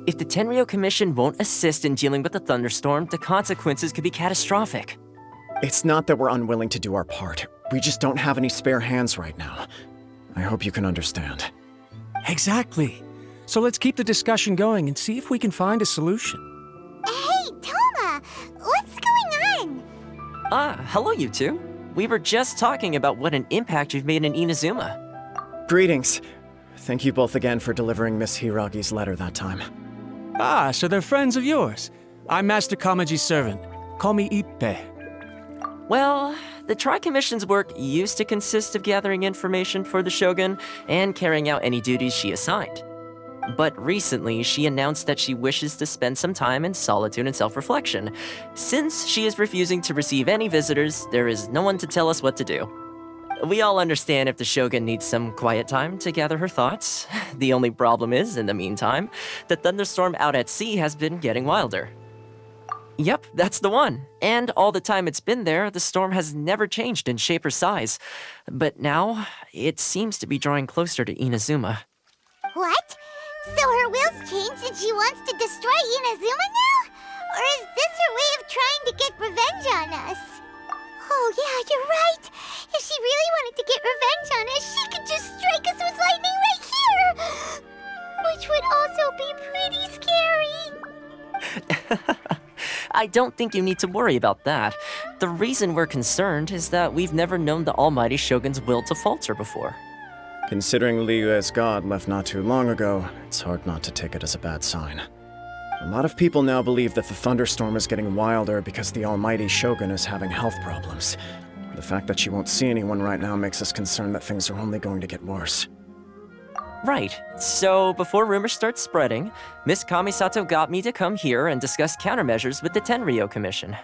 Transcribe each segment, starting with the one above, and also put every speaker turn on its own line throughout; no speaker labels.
If the Tenryou Commission won't assist in dealing with the thunderstorm, the consequences could be catastrophic.
It's not that we're unwilling to do our part. We just don't have any spare hands right now. I hope you can understand.
Exactly. So let's keep the discussion going and see if we can find a solution.
Hey, Toma! What's going on?
Hello you two. We were just talking about what an impact you've made in Inazuma.
Greetings. Thank you both again for delivering Miss Hiragi's letter that time.
Ah, so they're friends of yours. I'm Master Kamaji's servant. Call me Ippe.
Well, the Tri-Commission's work used to consist of gathering information for the Shogun and carrying out any duties she assigned. But recently, she announced that she wishes to spend some time in solitude and self-reflection. Since she is refusing to receive any visitors, there is no one to tell us what to do. We all understand if the Shogun needs some quiet time to gather her thoughts. The only problem is, in the meantime, the thunderstorm out at sea has been getting wilder. Yep, that's the one. And all the time it's been there, the storm has never changed in shape or size. But now, it seems to be drawing closer to Inazuma.
What? So her will's changed and she wants to destroy Inazuma now? Or is this her way of trying to get revenge on us? Oh yeah, you're right. If she really wanted to get revenge on us, she could just strike us with lightning right here! Which would also be pretty scary.
I don't think you need to worry about that. The reason we're concerned is that we've never known the Almighty Shogun's will to falter before.
Considering Liyue's god left not too long ago, it's hard not to take it as a bad sign. A lot of people now believe that the thunderstorm is getting wilder because the Almighty Shogun is having health problems. The fact that she won't see anyone right now makes us concerned that things are only going to get worse.
Right. So, before rumors start spreading, Miss Kamisato got me to come here and discuss countermeasures with the Tenryou Commission.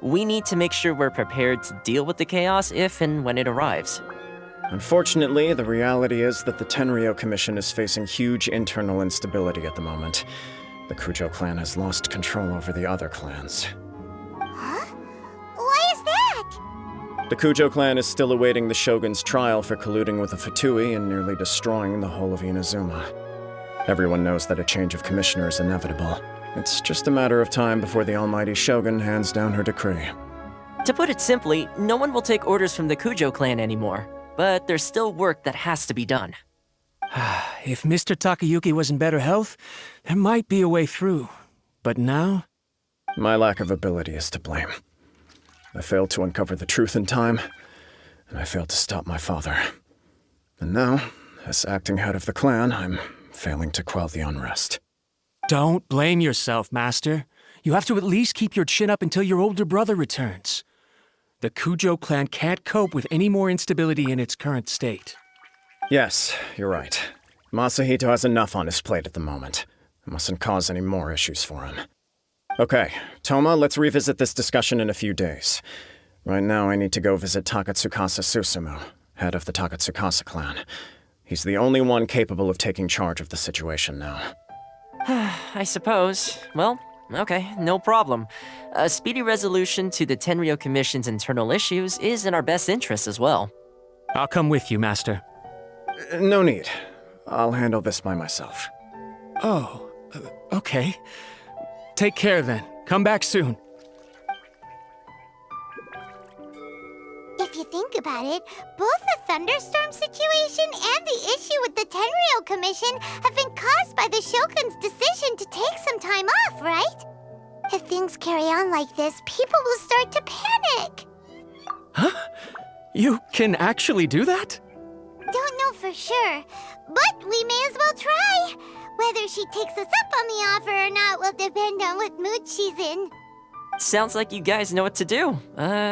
We need to make sure we're prepared to deal with the chaos if and when it arrives.
Unfortunately, the reality is that the Tenryou Commission is facing huge internal instability at the moment. The Kujo clan has lost control over the other clans.
Huh? Why is that?
The Kujo clan is still awaiting the Shogun's trial for colluding with the Fatui and nearly destroying the whole of Inazuma. Everyone knows that a change of commissioner is inevitable. It's just a matter of time before the Almighty Shogun hands down her decree.
To put it simply, no one will take orders from the Kujo clan anymore. But there's still work that has to be done.
If Mr. Takayuki was in better health, there might be a way through. But now?
My lack of ability is to blame. I failed to uncover the truth in time, and I failed to stop my father. And now, as acting head of the clan, I'm failing to quell the unrest.
Don't blame yourself, Master. You have to at least keep your chin up until your older brother returns. The Kujo clan can't cope with any more instability in its current state.
Yes, you're right. Masahito has enough on his plate at the moment. It mustn't cause any more issues for him. Okay, Toma, let's revisit this discussion in a few days. Right now, I need to go visit Takatsukasa Susumu, head of the Takatsukasa clan. He's the only one capable of taking charge of the situation now.
I suppose. Well, okay, no problem. A speedy resolution to the Tenryou Commission's internal issues is in our best interest as well.
I'll come with you, Master.
No need. I'll handle this by myself.
Oh, okay. Take care then. Come back soon.
If you think about it, both the thunderstorm situation and the issue with the Tenryou Commission have been caused by the Shogun's decision to take some time off, right? If things carry on like this, people will start to panic.
Huh? You can actually do that?
Don't know for sure, but we may as well try. Whether she takes us up on the offer or not will depend on what mood she's in.
Sounds like you guys know what to do.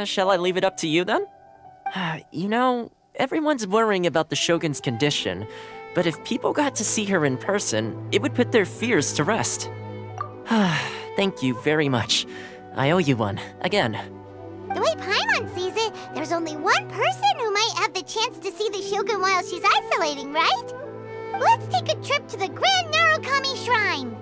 Shall I leave it up to you then? You know, everyone's worrying about the Shogun's condition, but if people got to see her in person, it would put their fears to rest. Thank you very much. I owe you one, again.
The way Paimon sees it, there's only one person who might have the chance to see the Shogun while she's isolating, right? Let's take a trip to the Grand Narukami Shrine.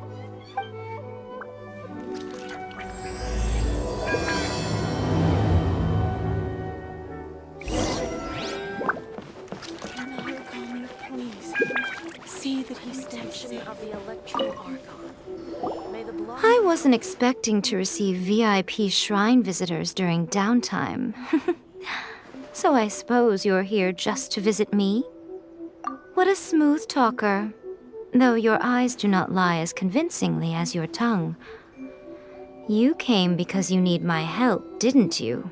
see that he stands
of the Electro Archon. May the blood
I wasn't expecting to receive VIP shrine visitors during downtime. So I suppose you're here just to visit me? What a smooth talker. Though your eyes do not lie as convincingly as your tongue. You came because you need my help, didn't you?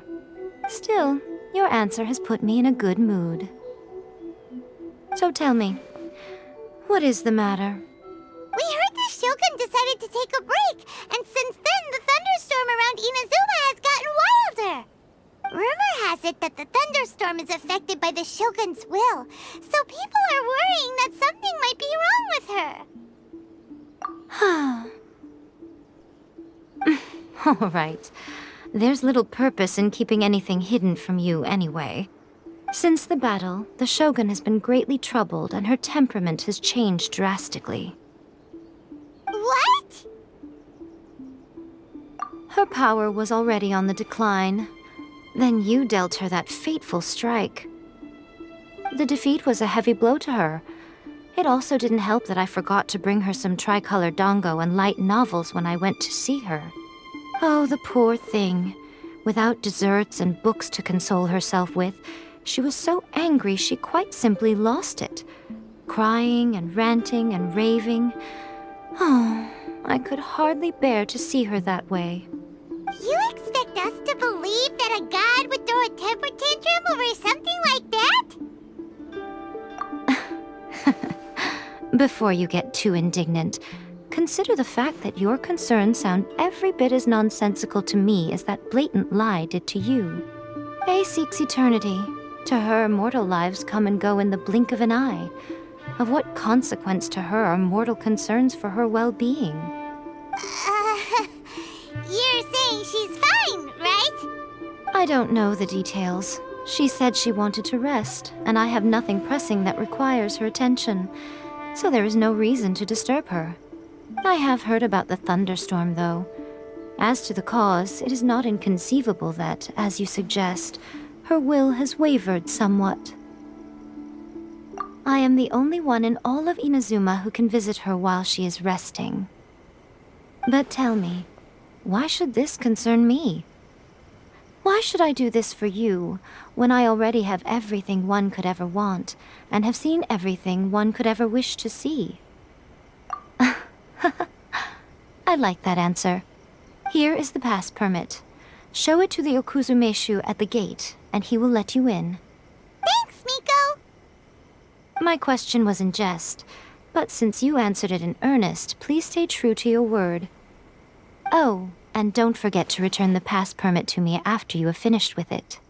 Still, your answer has put me in a good mood. So tell me, what is the matter?
We heard the Shogun decided to take a break, and since then the thunderstorm around Inazuma has gotten wilder. Rumor has it that the thunderstorm is affected by the Shogun's will, so people are worrying that something might be wrong with her.
All right. There's little purpose in keeping anything hidden from you anyway. Since the battle, the Shogun has been greatly troubled and her temperament has changed drastically.
What?
Her power was already on the decline. Then you dealt her that fateful strike. The defeat was a heavy blow to her. It also didn't help that I forgot to bring her some tricolor dango and light novels when I went to see her. Oh, the poor thing. Without desserts and books to console herself with, she was so angry she quite simply lost it. Crying and ranting and raving. Oh, I could hardly bear to see her that way.
You expect us to believe that a god would throw a temper tantrum over something like that?
Before you get too indignant, consider the fact that your concerns sound every bit as nonsensical to me as that blatant lie did to you. A seeks eternity. To her, mortal lives come and go in the blink of an eye. Of what consequence to her are mortal concerns for her well-being?
You're saying she's fine, right?
I don't know the details. She said she wanted to rest, and I have nothing pressing that requires her attention, so there is no reason to disturb her. I have heard about the thunderstorm, though. As to the cause, it is not inconceivable that, as you suggest, her will has wavered somewhat. I am the only one in all of Inazuma who can visit her while she is resting. But tell me, why should this concern me? Why should I do this for you, when I already have everything one could ever want, and have seen everything one could ever wish to see? I like that answer. Here is the pass permit. Show it to the Okuzumeshu at the gate, and he will let you in.
Thanks, Miko!
My question was in jest, but since you answered it in earnest, please stay true to your word. Oh, and don't forget to return the pass permit to me after you have finished with it.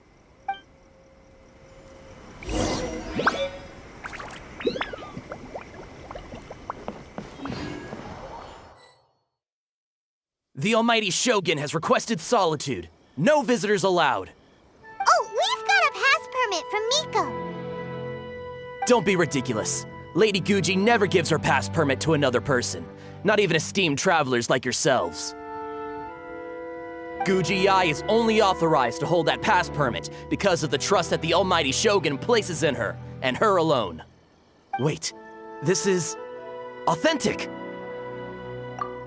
The Almighty Shogun has requested solitude. No visitors allowed.
Oh, we've got a pass permit from Miko.
Don't be ridiculous. Lady Guji never gives her pass permit to another person, not even esteemed travelers like yourselves. Guji Ai is only authorized to hold that pass permit because of the trust that the Almighty Shogun places in her, and her alone. Wait, this is authentic.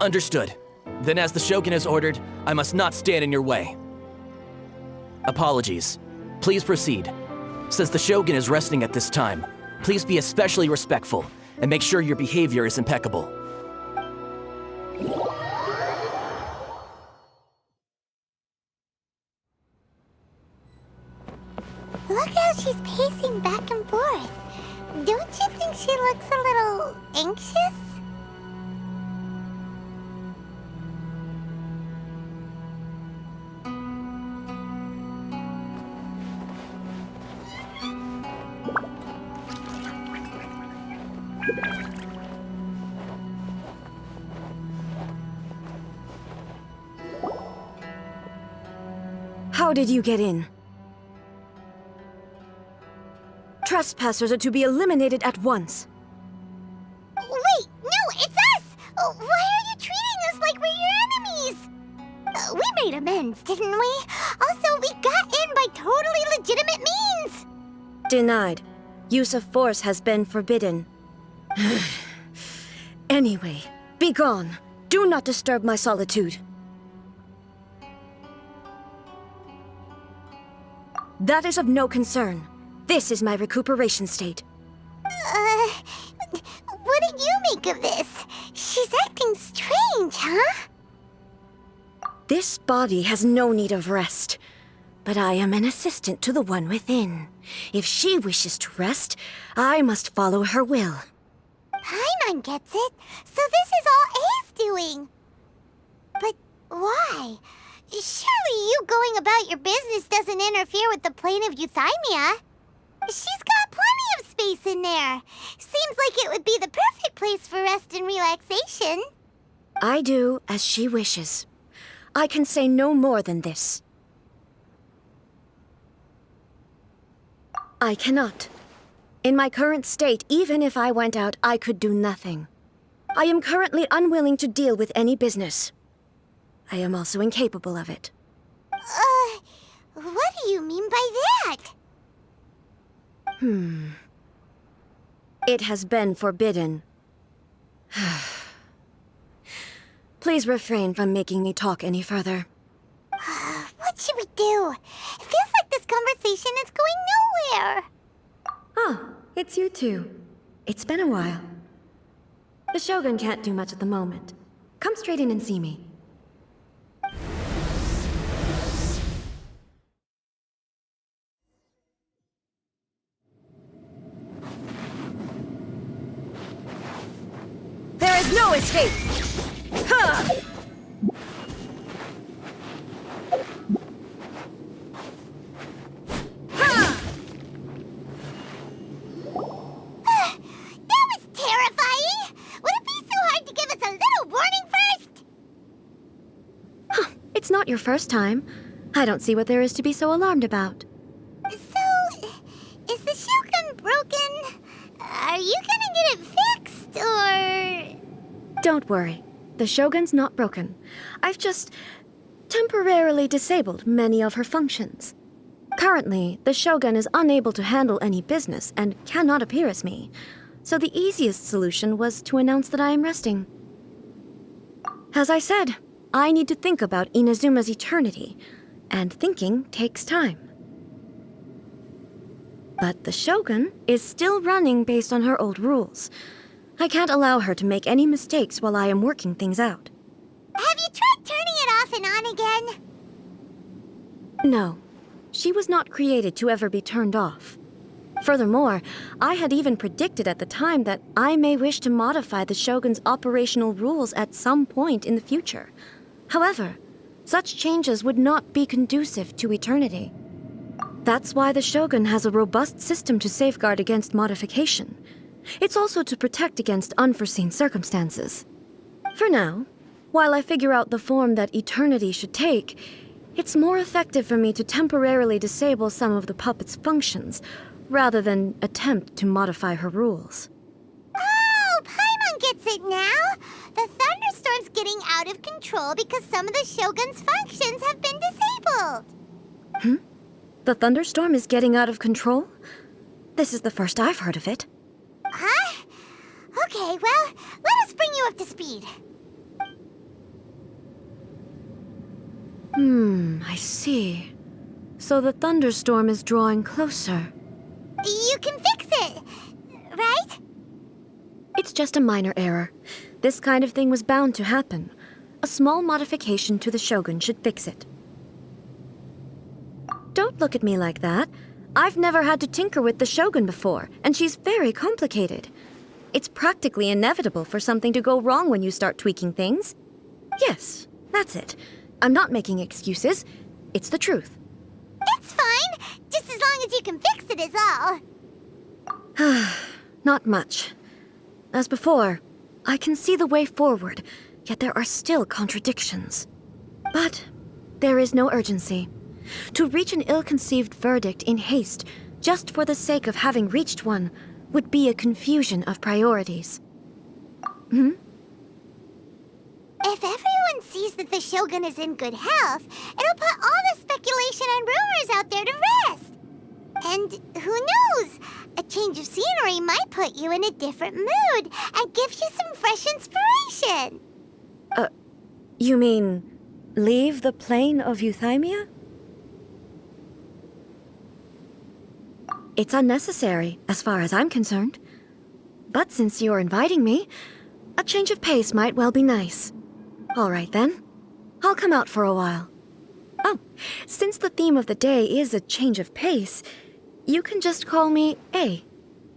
Understood. Then as the Shogun has ordered, I must not stand in your way. Apologies. Please proceed. Since the Shogun is resting at this time, please be especially respectful and make sure your behavior is impeccable.
Look how she's pacing back and forth. Don't you think she looks a little anxious?
How did you get in? Trespassers are to be eliminated at once.
Wait, no, it's us! Why are you treating us like we're your enemies? We made amends, didn't we? Also, we got in by totally legitimate means!
Denied. Use of force has been forbidden. Anyway, be gone. Do not disturb my solitude. That is of no concern. This is my recuperation state.
What do you make of this? She's acting strange, huh?
This body has no need of rest. But I am an assistant to the one within. If she wishes to rest, I must follow her will.
Paimon gets it. So this is all A's doing. But why? Surely you going about your business doesn't interfere with the plane of euthymia. She's got plenty of space in there. Seems like it would be the perfect place for rest and relaxation.
I do as she wishes. I can say no more than this. I cannot. In my current state, even if I went out, I could do nothing. I am currently unwilling to deal with any business. I am also incapable of it.
What do you mean by that?
It has been forbidden. Please refrain from making me talk any further.
What should we do? It feels like this conversation is going nowhere.
Oh, it's you two. It's been a while. The Shogun can't do much at the moment. Come straight in and see me. There is no escape! Ha!
That was terrifying! Would it be so hard to give us a little warning first?
It's not your first time. I don't see what there is to be so alarmed about.
So, is the Shogun broken? Are you gonna get it fixed, or...?
Don't worry. The Shogun's not broken. I've just temporarily disabled many of her functions. Currently, the Shogun is unable to handle any business and cannot appear as me. So the easiest solution was to announce that I am resting. As I said, I need to think about Inazuma's eternity, and thinking takes time. But the Shogun is still running based on her old rules. I can't allow her to make any mistakes while I am working things out.
Have you tried turning it off and on again?
No, she was not created to ever be turned off. Furthermore, I had even predicted at the time that I may wish to modify the Shogun's operational rules at some point in the future. However, such changes would not be conducive to eternity. That's why the Shogun has a robust system to safeguard against modification. It's also to protect against unforeseen circumstances. For now, while I figure out the form that eternity should take, it's more effective for me to temporarily disable some of the puppet's functions, rather than attempt to modify her rules.
Oh, Paimon gets it now! The thunderstorm's getting out of control because some of the Shogun's functions have been disabled.
The thunderstorm is getting out of control? This is the first I've heard of it.
Huh? Okay, well, let us bring you up to speed.
I see. So the thunderstorm is drawing closer.
You can fix it, right?
It's just a minor error. This kind of thing was bound to happen. A small modification to the Shogun should fix it. Don't look at me like that. I've never had to tinker with the Shogun before, and she's very complicated. It's practically inevitable for something to go wrong when you start tweaking things. Yes, that's it. I'm not making excuses. It's the truth.
It's fine, just as long as you can fix it is all.
Not much. As before, I can see the way forward, yet there are still contradictions. But there is no urgency. To reach an ill-conceived verdict in haste, just for the sake of having reached one, would be a confusion of priorities.
If everyone sees that the Shogun is in good health, it'll put all the speculation and rumors out there to rest. And who knows? A change of scenery might put you in a different mood and give you some fresh inspiration.
You mean leave the plane of Euthymia? It's unnecessary, as far as I'm concerned. But since you're inviting me, a change of pace might well be nice. All right then. I'll come out for a while. Oh, since the theme of the day is a change of pace, you can just call me A.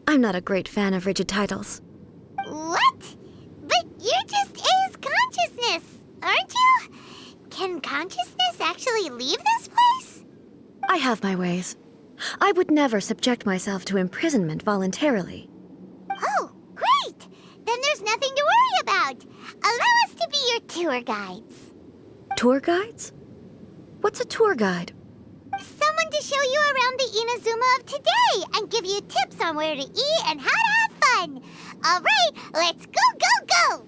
I'm not a great fan of rigid titles.
What? But you're just A's consciousness, aren't you? Can consciousness actually leave this place?
I have my ways. I would never subject myself to imprisonment voluntarily.
Oh, great! Then there's nothing to worry about. Allow us to be your tour guides.
Tour guides? What's a tour guide?
Someone to show you around the Inazuma of today and give you tips on where to eat and how to have fun. All right, let's go, go, go!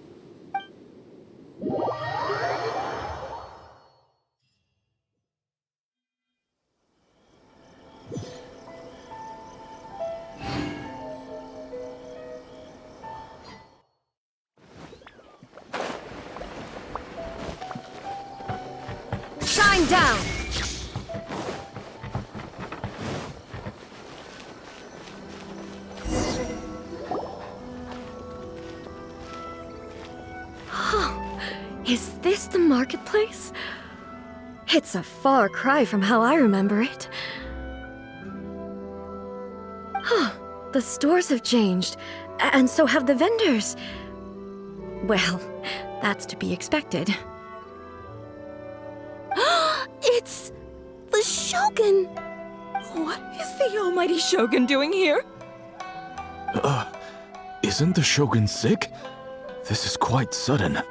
Shine down! Is this the marketplace? It's a far cry from how I remember it. The stores have changed, and so have the vendors. Well, that's to be expected.
It's the Shogun! What is the almighty Shogun doing here?
Isn't the Shogun sick? This is quite sudden.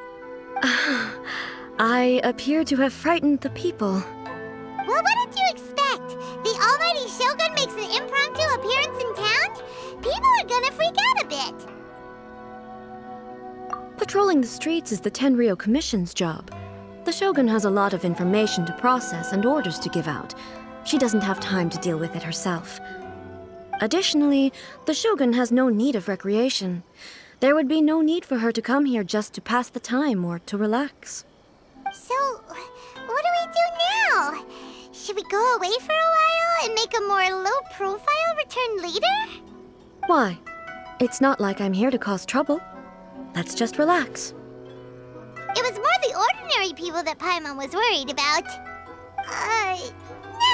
I appear to have frightened the people.
Well, what did you expect? The almighty Shogun makes an impromptu appearance in town? People are gonna freak out a bit.
Patrolling the streets is the Tenryou Commission's job. The Shogun has a lot of information to process and orders to give out. She doesn't have time to deal with it herself. Additionally, the Shogun has no need of recreation. There would be no need for her to come here just to pass the time or to relax.
So, what do we do now? Should we go away for a while and make a more low-profile return later?
Why? It's not like I'm here to cause trouble. Let's just relax.
It was more the ordinary people that Paimon was worried about.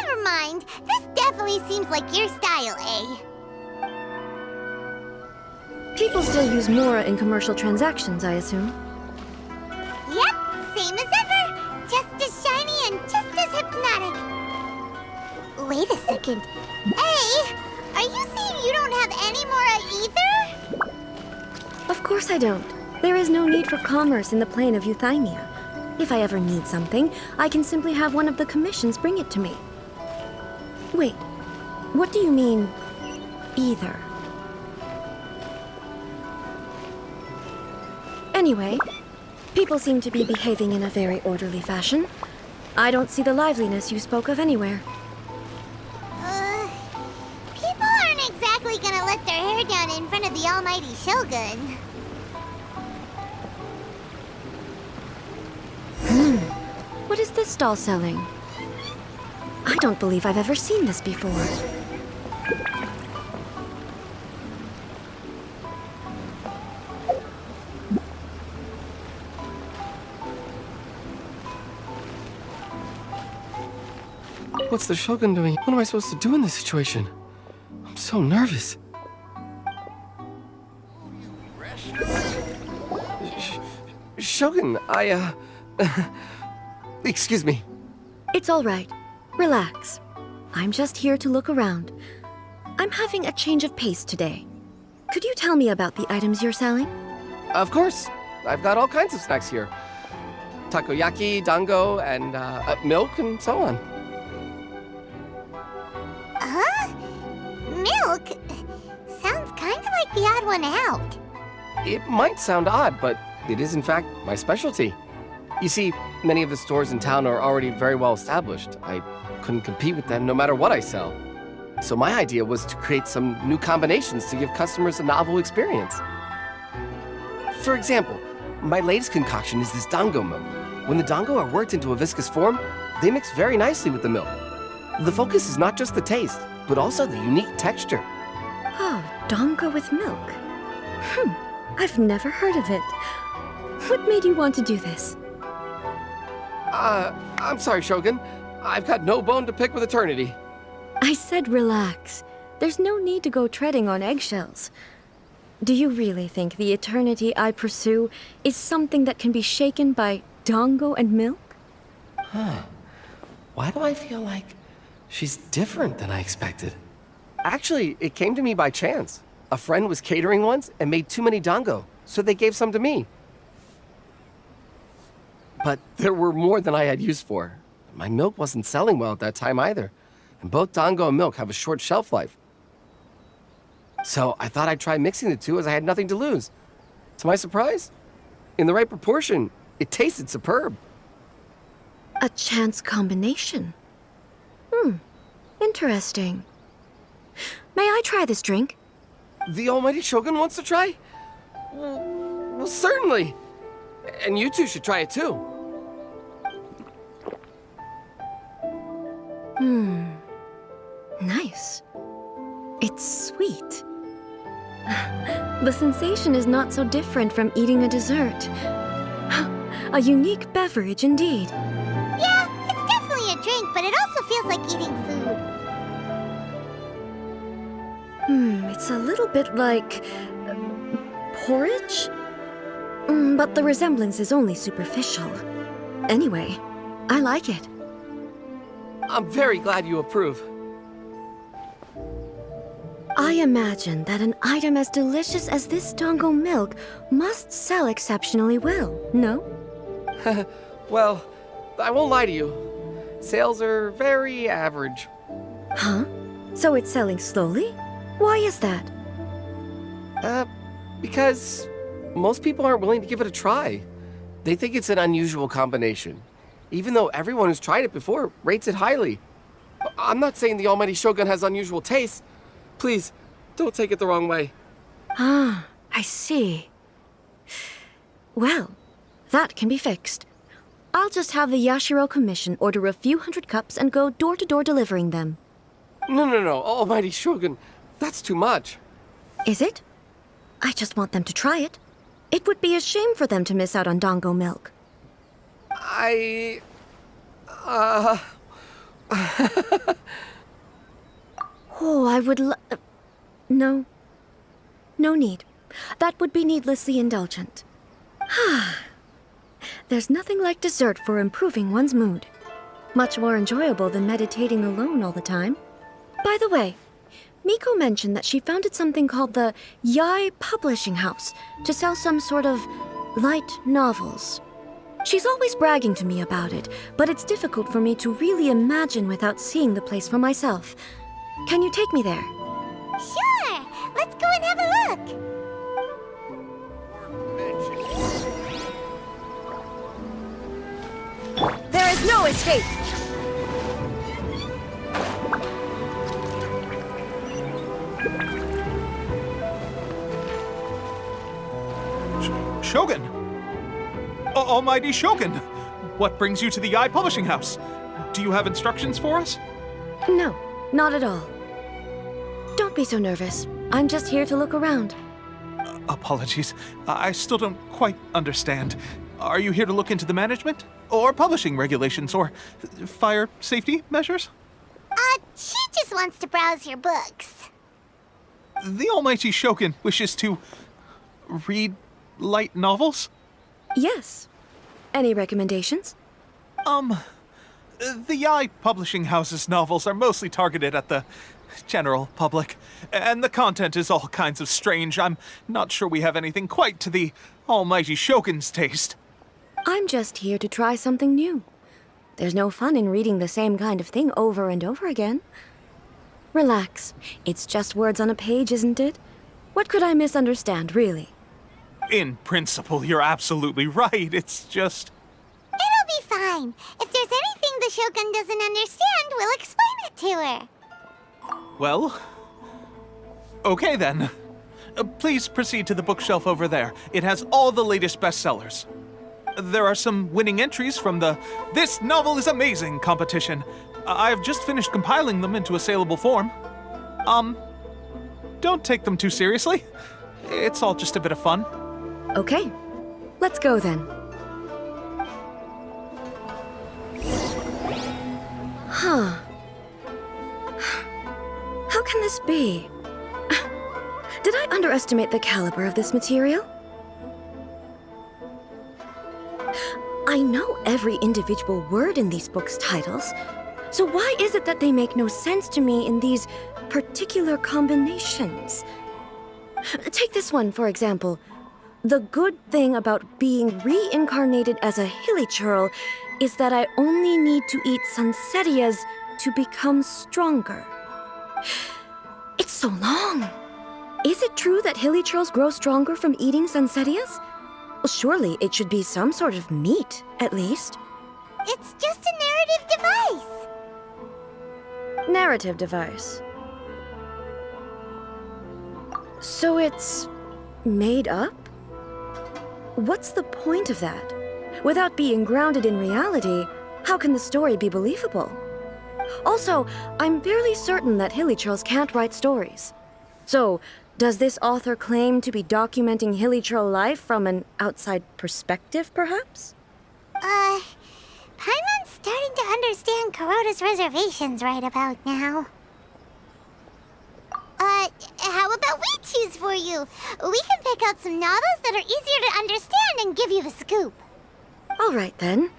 Never mind. This definitely seems like your style, eh?
People still use Mora in commercial transactions, I assume.
Yep, same as ever. Just as shiny and just as hypnotic. Wait a second. Hey, are you saying you don't have any Mora either?
Of course I don't. There is no need for commerce in the plane of Euthymia. If I ever need something, I can simply have one of the commissions bring it to me. Wait, what do you mean, either? Anyway, people seem to be behaving in a very orderly fashion. I don't see the liveliness you spoke of anywhere.
People aren't exactly gonna let their hair down in front of the almighty Shogun.
What is this stall selling? I don't believe I've ever seen this before.
What's the Shogun doing? What am I supposed to do in this situation? I'm so nervous. Shogun, excuse me.
It's all right. Relax. I'm just here to look around. I'm having a change of pace today. Could you tell me about the items you're selling?
Of course. I've got all kinds of snacks here. Takoyaki, dango, and milk, and so on.
Huh? Milk? Sounds kind of like the odd one out.
It might sound odd, but it is in fact my specialty. You see, many of the stores in town are already very well established. I couldn't compete with them no matter what I sell. So my idea was to create some new combinations to give customers a novel experience. For example, my latest concoction is this dango milk. When the dango are worked into a viscous form, they mix very nicely with the milk. The focus is not just the taste, but also the unique texture.
Oh, dango with milk. I've never heard of it. What made you want to do this?
I'm sorry, Shogun. I've got no bone to pick with eternity.
I said relax. There's no need to go treading on eggshells. Do you really think the eternity I pursue is something that can be shaken by dango and milk?
Why do I feel like she's different than I expected? Actually, it came to me by chance. A friend was catering once and made too many dango, so they gave some to me. But there were more than I had use for. My milk wasn't selling well at that time either, and both dango and milk have a short shelf life. So I thought I'd try mixing the two as I had nothing to lose. To my surprise, in the right proportion, it tasted superb.
A chance combination. Interesting. May I try this drink?
The almighty Shogun wants to try? Well, certainly. And you two should try it too.
Nice. It's sweet. The sensation is not so different from eating a dessert. A unique beverage indeed.
Yeah, it's definitely a drink, but it also feels like eating food.
It's a little bit like porridge? But the resemblance is only superficial. Anyway, I like it.
I'm very glad you approve.
I imagine that an item as delicious as this dango milk must sell exceptionally well, no?
Well, I won't lie to you. Sales are very average.
Huh? So it's selling slowly? Why is that?
Because most people aren't willing to give it a try. They think it's an unusual combination, even though everyone who's tried it before rates it highly. I'm not saying the almighty Shogun has unusual tastes. Please, don't take it the wrong way.
Ah, I see. Well, that can be fixed. I'll just have the Yashiro Commission order a few hundred cups and go door-to-door delivering them.
No, almighty Shogun. That's too much.
Is it? I just want them to try it. It would be a shame for them to miss out on dango milk. Oh, I would No. No need. That would be needlessly indulgent. There's nothing like dessert for improving one's mood. Much more enjoyable than meditating alone all the time. By the way, Miko mentioned that she founded something called the Yai Publishing House to sell some sort of light novels. She's always bragging to me about it, but it's difficult for me to really imagine without seeing the place for myself. Can you take me there?
Sure! Let's go and have a look!
There is no escape!
Shogun! Almighty Shogun! What brings you to the Yai Publishing House? Do you have instructions for us?
No, not at all. Don't be so nervous. I'm just here to look around.
Apologies. I still don't quite understand. Are you here to look into the management? Or publishing regulations? Or fire safety measures?
She just wants to browse your books.
The Almighty Shogun wishes to read light novels?
Yes. Any recommendations?
The Yai Publishing House's novels are mostly targeted at the general public, and the content is all kinds of strange. I'm not sure we have anything quite to the Almighty Shogun's taste.
I'm just here to try something new. There's no fun in reading the same kind of thing over and over again. Relax. It's just words on a page, isn't it? What could I misunderstand, really?
In principle, you're absolutely right. It's just...
It'll be fine. If there's anything the Shogun doesn't understand, we'll explain it to her.
Well, okay then. Please proceed to the bookshelf over there. It has all the latest bestsellers. There are some winning entries from the This Novel is Amazing competition. I've just finished compiling them into a saleable form. Don't take them too seriously. It's all just a bit of fun.
Okay, let's go then. Huh. How can this be? Did I underestimate the caliber of this material? I know every individual word in these books' titles, so why is it that they make no sense to me in these particular combinations? Take this one, for example. The good thing about being reincarnated as a hilichurl is that I only need to eat sunsetias to become stronger. It's so long. Is it true that hilichurls grow stronger from eating sunsetias? Well, surely it should be some sort of meat, at least.
It's just a narrative device.
Narrative device. So it's made up? What's the point of that? Without being grounded in reality, how can the story be believable? Also, I'm fairly certain that hilichurls can't write stories. So, does this author claim to be documenting hilichurl life from an outside perspective, perhaps?
Paimon's starting to understand Kuroda's reservations right about now. How about we choose for you? We can pick out some novels that are easier to understand and give you the scoop.
All right, then.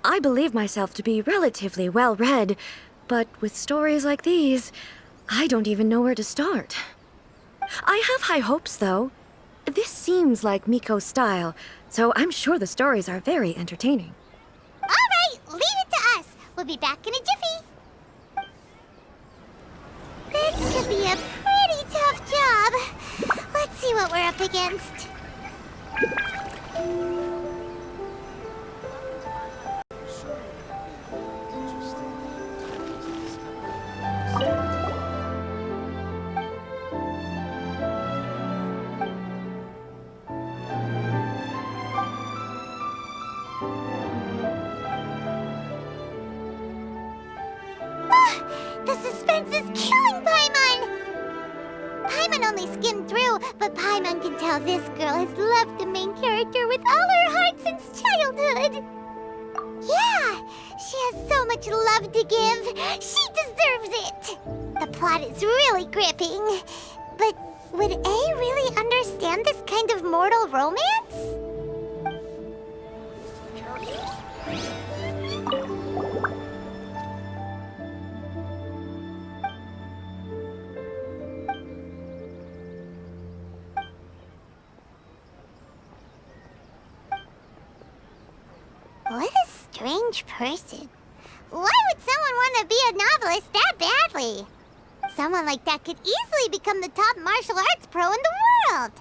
I believe myself to be relatively well-read, but with stories like these, I don't even know where to start. I have high hopes, though. This seems like Miko's style, so I'm sure the stories are very entertaining.
All right, leave it to us. We'll be back in a jiffy. This could be a pretty tough job. Let's see what we're up against. The suspense is killing Paimon! Paimon only skimmed through, but Paimon can tell this girl has loved the main character with all her heart since childhood. Yeah, she has so much love to give. She deserves it. The plot is really gripping. But would A really understand this kind of mortal romance? What a strange person. Why would someone want to be a novelist that badly? Someone like that could easily become the top martial arts pro in the world.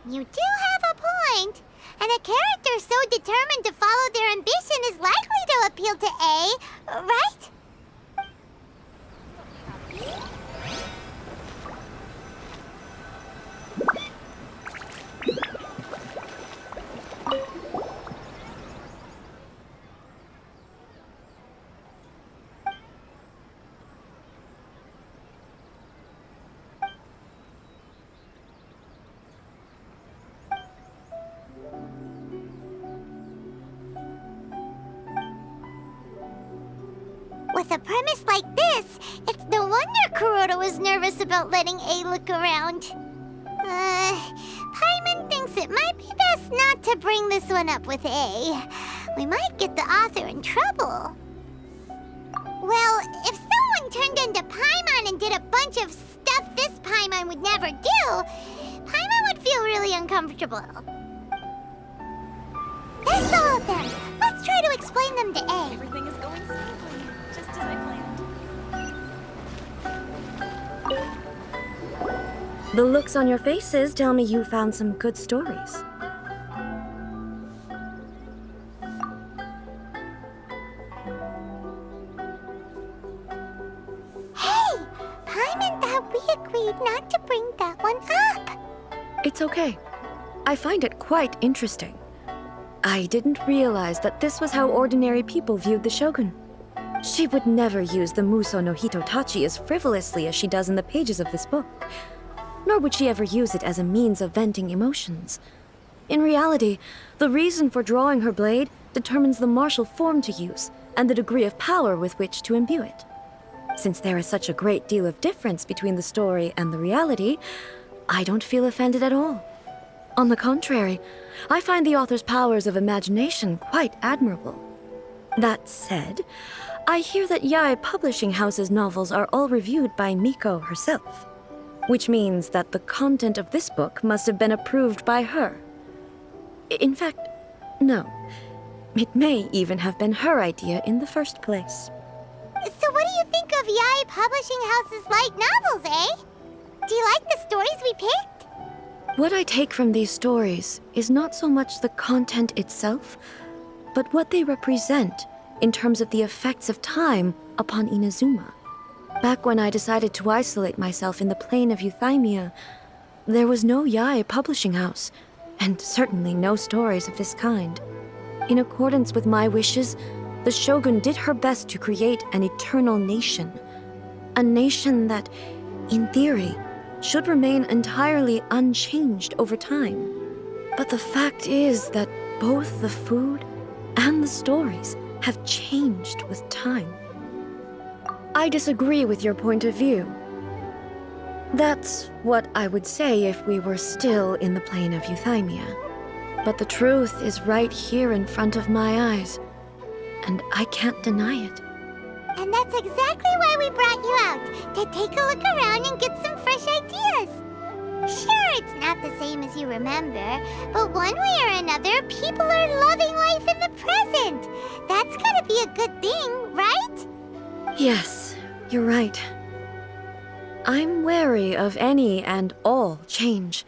You do have a point. And a character so determined to follow their ambition is likely to appeal to A, right? With a premise like this, it's no wonder Kuroda was nervous about letting A look around. Paimon thinks it might be best not to bring this one up with A. We might get the author in trouble. Well, if someone turned into Paimon and did a bunch of stuff this Paimon would never do, Paimon would feel really uncomfortable. That's all of them. Let's try to explain them to A.
Everything is going smoothly, just as I planned.
The looks on your faces tell me you found some good stories.
Hey! agreed not to bring that one up.
It's okay. I find it quite interesting. I didn't realize that this was how ordinary people viewed the Shogun. She would never use the Muso no Hitotachi as frivolously as she does in the pages of this book. Nor would she ever use it as a means of venting emotions. In reality, the reason for drawing her blade determines the martial form to use and the degree of power with which to imbue it. Since there is such a great deal of difference between the story and the reality, I don't feel offended at all. On the contrary, I find the author's powers of imagination quite admirable. That said, I hear that Yae Publishing House's novels are all reviewed by Miko herself, which means that the content of this book must have been approved by her. In fact, no. It may even have been her idea in the first place.
So what do you think of Yae Publishing House's light novels, eh? Do you like the stories we picked?
What I take from these stories is not so much the content itself, but what they represent in terms of the effects of time upon Inazuma. Back when I decided to isolate myself in the plain of Euthymia, there was no Yae Publishing House, and certainly no stories of this kind. In accordance with my wishes, the Shogun did her best to create an eternal nation. A nation that, in theory, should remain entirely unchanged over time. But the fact is that both the food and the stories have changed with time. I disagree with your point of view. That's what I would say if we were still in the plain of Euthymia. But the truth is right here in front of my eyes, and I can't deny it.
And that's exactly why we brought you out, to take a look around and get some fresh ideas. Sure, it's not the same as you remember, but one way or another, people are loving life in the present. That's gotta be a good thing, right?
Yes, you're right. I'm wary of any and all change,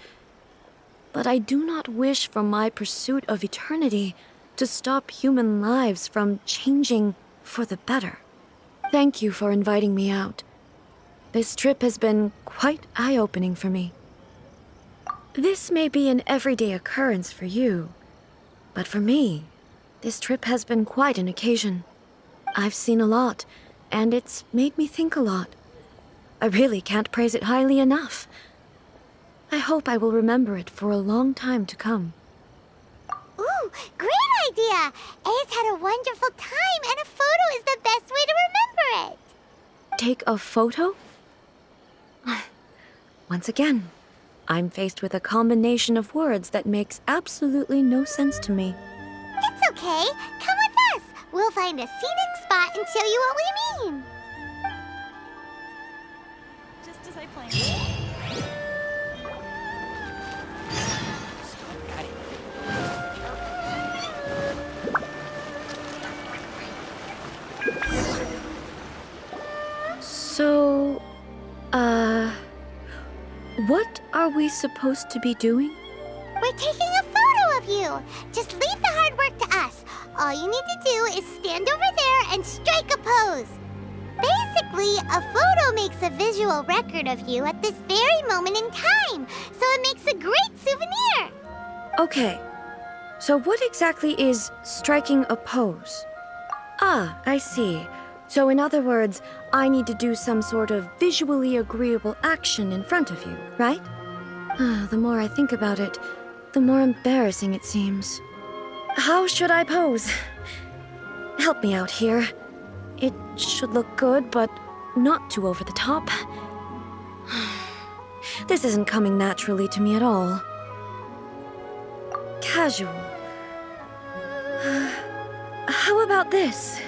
but I do not wish for my pursuit of eternity to stop human lives from changing for the better. Thank you for inviting me out. This trip has been quite eye-opening for me. This may be an everyday occurrence for you, but for me, this trip has been quite an occasion. I've seen a lot, and it's made me think a lot. I really can't praise it highly enough. I hope I will remember it for a long time to come.
Ooh, great idea! A's had a wonderful time, and a photo is the best way to remember it.
Take a photo? Once again, I'm faced with a combination of words that makes absolutely no sense to me.
It's okay. Come with us. We'll find a scenic spot and show you what we mean.
Just as I planned.
So, what are we supposed to be doing?
We're taking a photo of you. Just leave the hard work to us. All you need to do is stand over there and strike a pose. Basically, a photo makes a visual record of you at this very moment in time, so it makes a great souvenir.
Okay, so what exactly is striking a pose? Ah, I see. So in other words, I need to do some sort of visually agreeable action in front of you, right? The more I think about it, the more embarrassing it seems. How should I pose? Help me out here. It should look good, but not too over the top. This isn't coming naturally to me at all. Casual. How about this?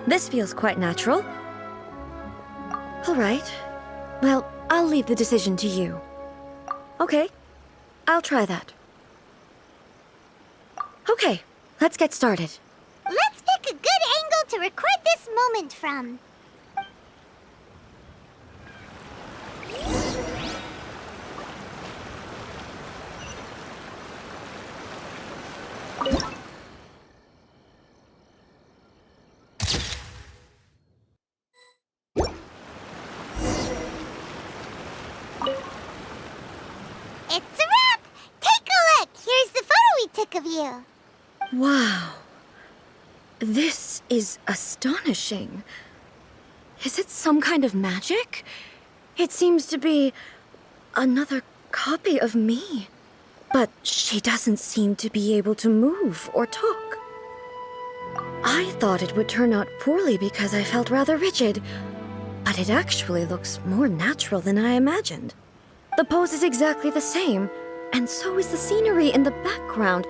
This feels quite natural. All right. Well, I'll leave the decision to you. Okay, I'll try that. Okay, let's get started.
Let's pick a good angle to record this moment from.
Wow. This is astonishing. Is it some kind of magic? It seems to be another copy of me. But she doesn't seem to be able to move or talk. I thought it would turn out poorly because I felt rather rigid, but it actually looks more natural than I imagined. The pose is exactly the same, and so is the scenery in the background.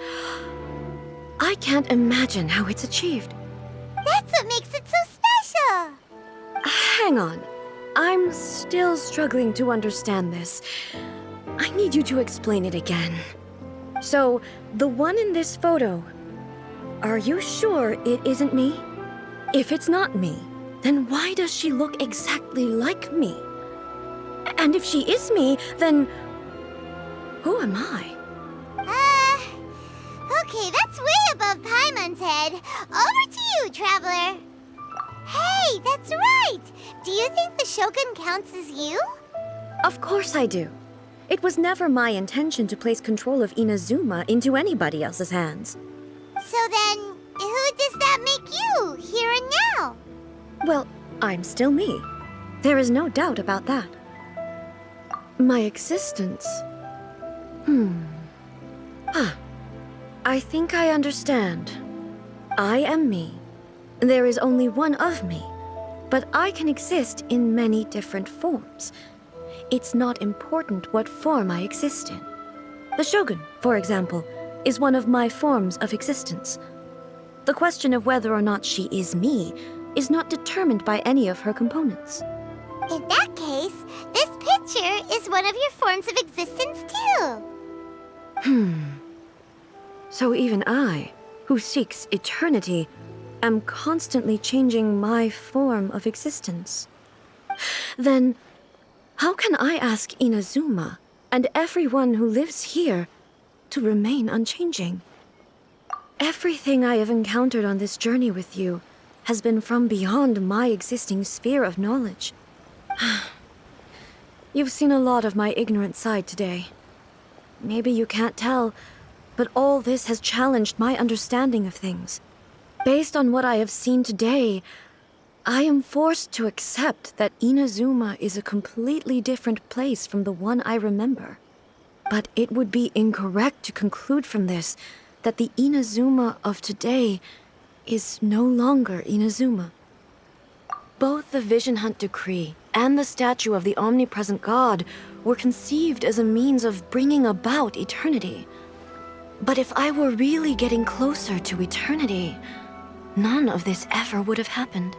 I can't imagine how it's achieved.
That's what makes it so special!
Hang on. I'm still struggling to understand this. I need you to explain it again. So, the one in this photo, are you sure it isn't me? If it's not me, then why does she look exactly like me? And if she is me, then who am I?
Okay, that's way above Paimon's head. Over to you, Traveler. Hey, that's right! Do you think the Shogun counts as you?
Of course I do. It was never my intention to place control of Inazuma into anybody else's hands.
So then, who does that make you, here and now?
Well, I'm still me. There is no doubt about that. My existence... I think I understand. I am me. There is only one of me, but I can exist in many different forms. It's not important what form I exist in. The Shogun, for example, is one of my forms of existence. The question of whether or not she is me is not determined by any of her components.
In that case, this picture is one of your forms of existence too.
So even I, who seeks eternity, am constantly changing my form of existence. Then, how can I ask Inazuma and everyone who lives here to remain unchanging? Everything I have encountered on this journey with you has been from beyond my existing sphere of knowledge. You've seen a lot of my ignorant side today. Maybe you can't tell, but all this has challenged my understanding of things. Based on what I have seen today, I am forced to accept that Inazuma is a completely different place from the one I remember. But it would be incorrect to conclude from this that the Inazuma of today is no longer Inazuma. Both the Vision Hunt Decree and the statue of the omnipresent God were conceived as a means of bringing about eternity. But if I were really getting closer to eternity, none of this ever would have happened.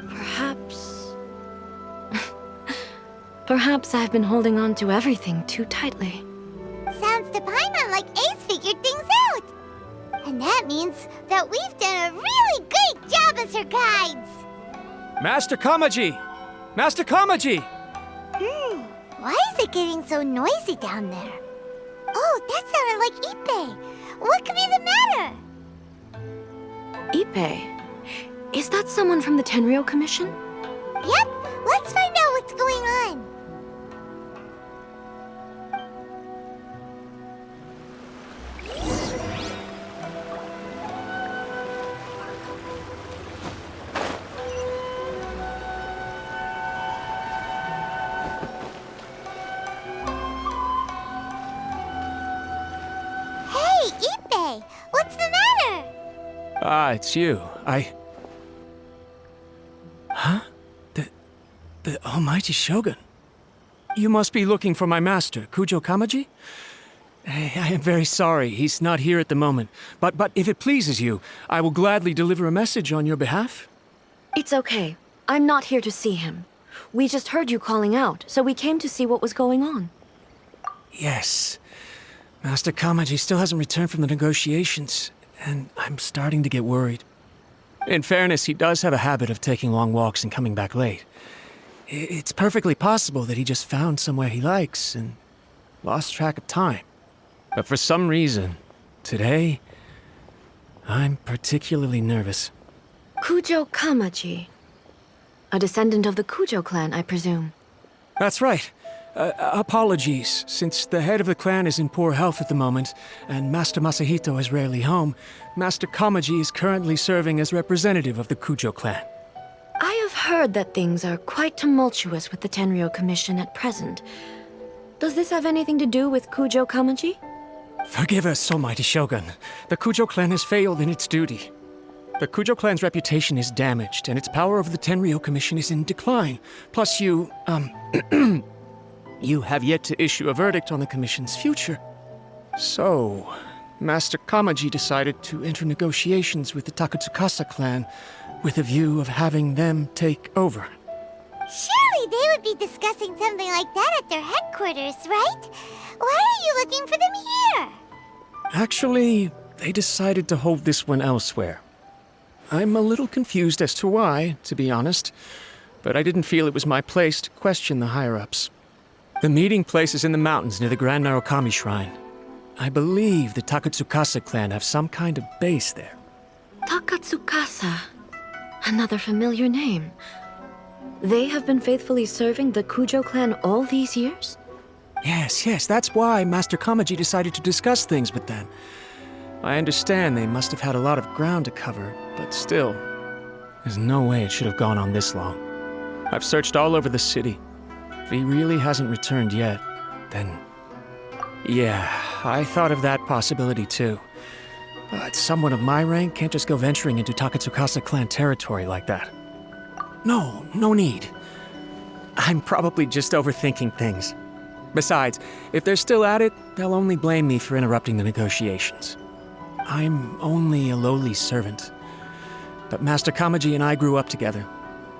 Perhaps... Perhaps I've been holding on to everything too tightly.
Sounds to Paimon like Ace figured things out. And that means that we've done a really great job as her guides.
Master Kamaji! Master Kamaji!
Why is it getting so noisy down there? Oh, that sounded like Ippei. What could be the matter?
Ippei? Is that someone from the Tenryou Commission?
Yep, let's find out what's going on. Hey, Ippei, what's the matter?
Ah, it's you. Huh? The Almighty Shogun. You must be looking for my master, Kujo Kamaji? I am very sorry, he's not here at the moment. But if it pleases you, I will gladly deliver a message on your behalf.
It's okay. I'm not here to see him. We just heard you calling out, so we came to see what was going on.
Yes. Master Kamaji still hasn't returned from the negotiations, and I'm starting to get worried. In fairness, he does have a habit of taking long walks and coming back late. It's perfectly possible that he just found somewhere he likes and lost track of time. But for some reason, today, I'm particularly nervous.
Kujo Kamaji. A descendant of the Kujo clan, I presume.
That's right. Apologies, since the head of the clan is in poor health at the moment, and Master Masahito is rarely home, Master Kamaji is currently serving as representative of the Kujo clan.
I have heard that things are quite tumultuous with the Tenryo Commission at present. Does this have anything to do with Kujo Kamaji?
Forgive us, Almighty Shogun. The Kujo clan has failed in its duty. The Kujo clan's reputation is damaged, and its power over the Tenryo Commission is in decline. Plus you, you have yet to issue a verdict on the Commission's future. So, Master Kamaji decided to enter negotiations with the Takatsukasa clan with a view of having them take over.
Surely they would be discussing something like that at their headquarters, right? Why are you looking for them here?
Actually, they decided to hold this one elsewhere. I'm a little confused as to why, to be honest, but I didn't feel it was my place to question the higher-ups. The meeting place is in the mountains near the Grand Narukami Shrine. I believe the Takatsukasa clan have some kind of base there.
Takatsukasa. Another familiar name. They have been faithfully serving the Kujo clan all these years?
Yes, that's why Master Kamaji decided to discuss things with them. I understand they must have had a lot of ground to cover, but still, there's no way it should have gone on this long. I've searched all over the city. If he really hasn't returned yet, then... yeah, I thought of that possibility too. But someone of my rank can't just go venturing into Takatsukasa clan territory like that. No need. I'm probably just overthinking things. Besides, if they're still at it, they'll only blame me for interrupting the negotiations. I'm only a lowly servant. But Master Kamaji and I grew up together.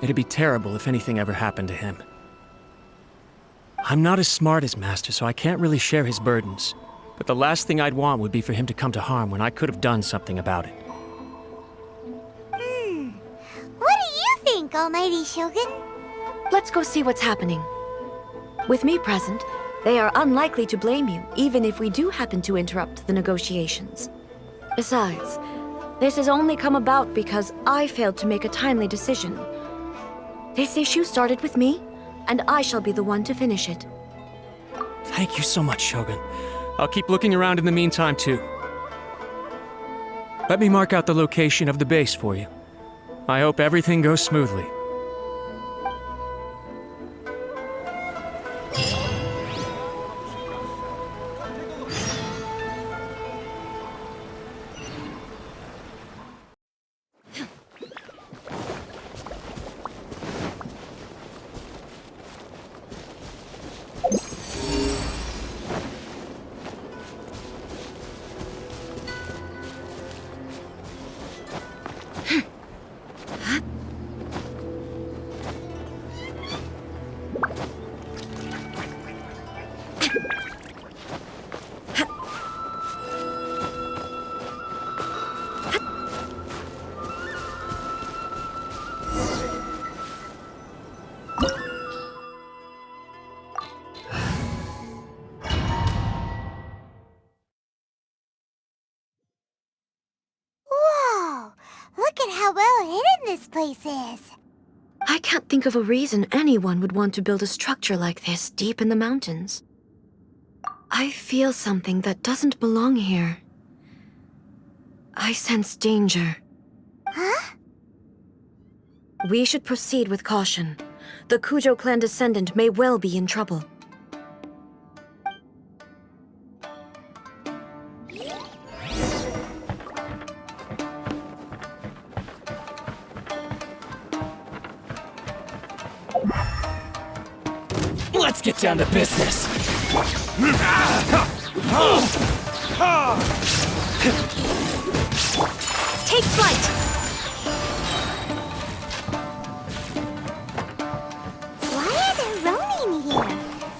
It'd be terrible if anything ever happened to him. I'm not as smart as Master, so I can't really share his burdens. But the last thing I'd want would be for him to come to harm when I could have done something about it.
What do you think, Almighty Shogun?
Let's go see what's happening. With me present, they are unlikely to blame you, even if we do happen to interrupt the negotiations. Besides, this has only come about because I failed to make a timely decision. This issue started with me, and I shall be the one to finish it.
Thank you so much, Shogun. I'll keep looking around in the meantime, too. Let me mark out the location of the base for you. I hope everything goes smoothly.
Look at how well hidden this place is.
I can't think of a reason anyone would want to build a structure like this deep in the mountains. I feel something that doesn't belong here. I sense danger.
Huh?
We should proceed with caution. The Kujo clan descendant may well be in trouble.
Let's get down to business.
Take flight!
Why are there Ronin here?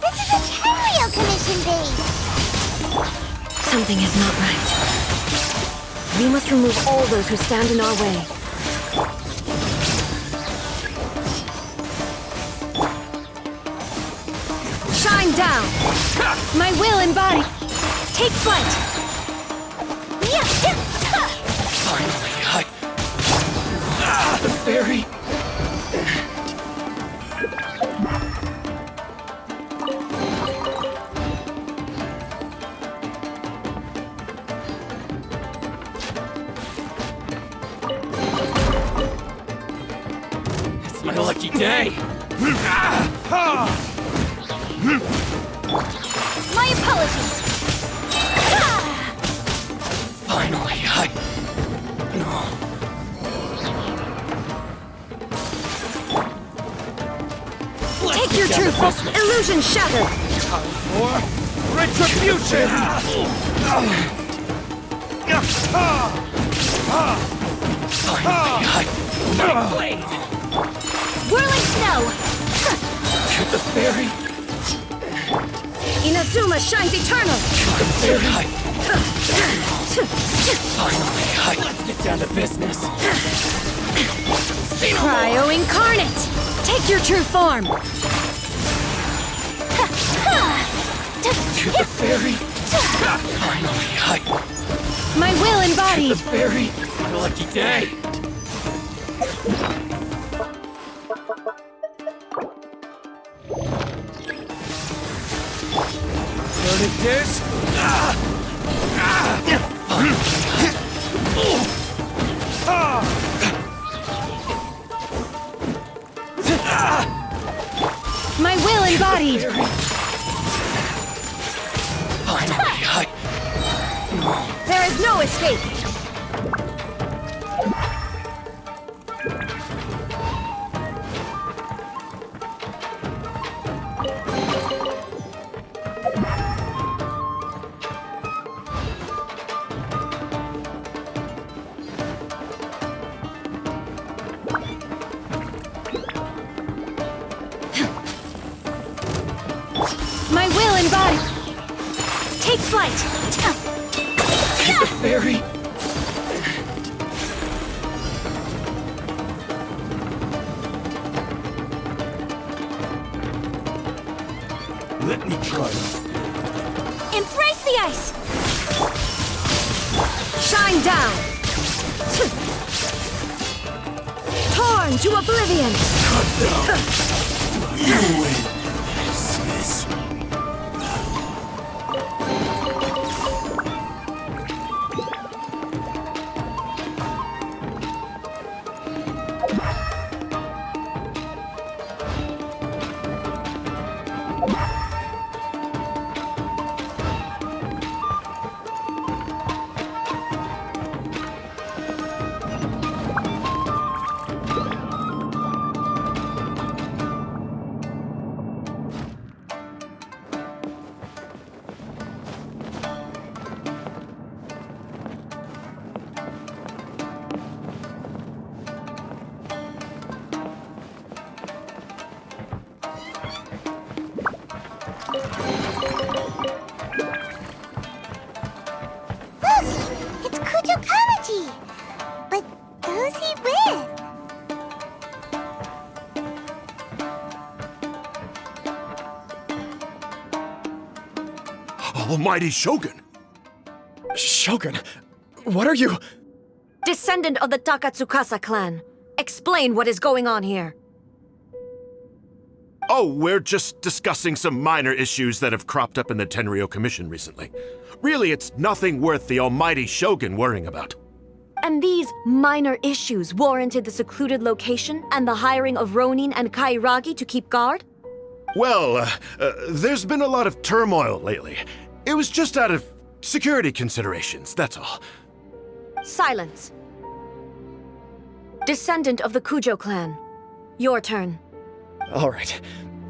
This is a Tenryo Commission base!
Something is not right. We must remove all those who stand in our way. Shine down! My will embodied! Take flight!
Finally, the fairy.
My apologies.
Finally,
Take your true form. Illusion shattered.
Retribution!
Whirling snow.
the fairy!
Inazuma shines eternal.
Finally, let's get down to business.
Cryo incarnate. Take your true form.
To the fairy! Finally,
My will embodied.
the fairy! My lucky day!
This?
My will embodied.
Finally,
There is no escape. My will embodied. Take flight.
the fairy!
Let me try.
Embrace the ice.
Shine down. Torn to oblivion.
You win. Business.
It's Kujo Kamaji! But who's he with?
Almighty Shogun!
Shogun, what are you?
Descendant of the Takatsukasa clan. Explain what is going on here.
Oh, we're just discussing some minor issues that have cropped up in the Tenryo Commission recently. Really, it's nothing worth the almighty Shogun worrying about.
And these minor issues warranted the secluded location and the hiring of Ronin and Kairagi to keep guard?
Well, there's been a lot of turmoil lately. It was just out of security considerations, that's all.
Silence. Descendant of the Kujo clan. Your turn.
All right.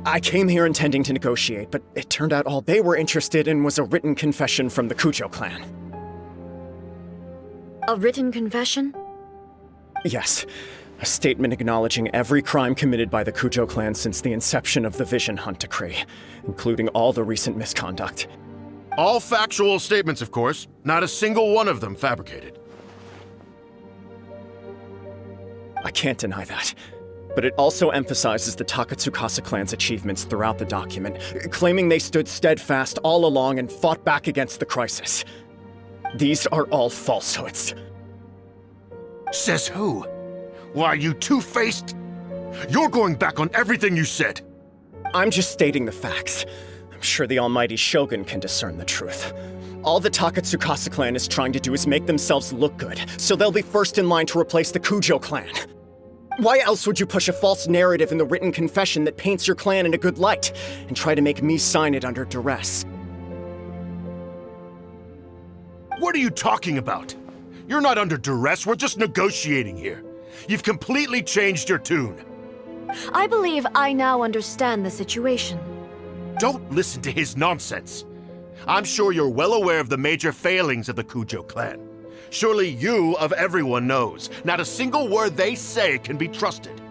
I came here intending to negotiate, but it turned out all they were interested in was a written confession from the Kujo clan.
A written confession?
Yes. A statement acknowledging every crime committed by the Kujo clan since the inception of the Vision Hunt Decree, including all the recent misconduct.
All factual statements, of course. Not a single one of them fabricated.
I can't deny that. But it also emphasizes the Takatsukasa clan's achievements throughout the document, claiming they stood steadfast all along and fought back against the crisis. These are all falsehoods.
Says who? Why, you two-faced? You're going back on everything you said.
I'm just stating the facts. I'm sure the almighty Shogun can discern the truth. All the Takatsukasa clan is trying to do is make themselves look good, so they'll be first in line to replace the Kujo clan. Why else would you push a false narrative in the written confession that paints your clan in a good light, and try to make me sign it under duress?
What are you talking about? You're not under duress, we're just negotiating here. You've completely changed your tune.
I believe I now understand the situation.
Don't listen to his nonsense. I'm sure you're well aware of the major failings of the Kujo clan. Surely you, of everyone, knows. Not a single word they say can be trusted.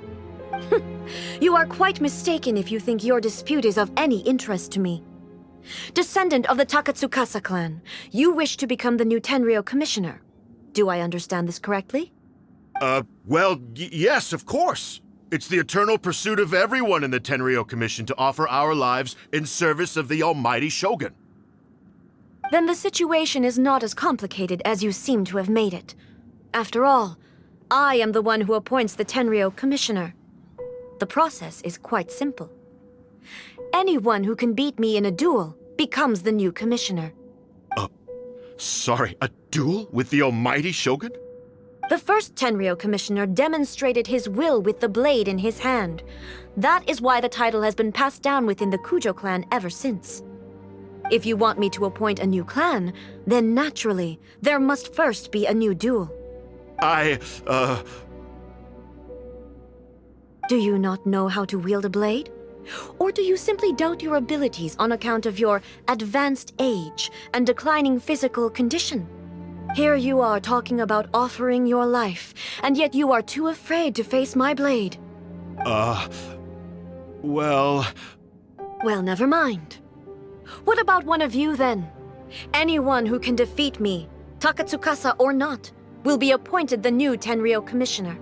You are quite mistaken if you think your dispute is of any interest to me. Descendant of the Takatsukasa clan, you wish to become the new Tenryo commissioner. Do I understand this correctly?
Well, yes, of course. It's the eternal pursuit of everyone in the Tenryo Commission to offer our lives in service of the almighty Shogun.
Then the situation is not as complicated as you seem to have made it. After all, I am the one who appoints the Tenryo commissioner. The process is quite simple. Anyone who can beat me in a duel becomes the new commissioner.
Sorry, a duel with the almighty Shogun?
The first Tenryo commissioner demonstrated his will with the blade in his hand. That is why the title has been passed down within the Kujo clan ever since. If you want me to appoint a new clan, then naturally, there must first be a new duel. Do you not know how to wield a blade? Or do you simply doubt your abilities on account of your advanced age and declining physical condition? Here you are talking about offering your life, and yet you are too afraid to face my blade.
Well,
never mind. What about one of you, then? Anyone who can defeat me, Takatsukasa or not, will be appointed the new Tenryo commissioner.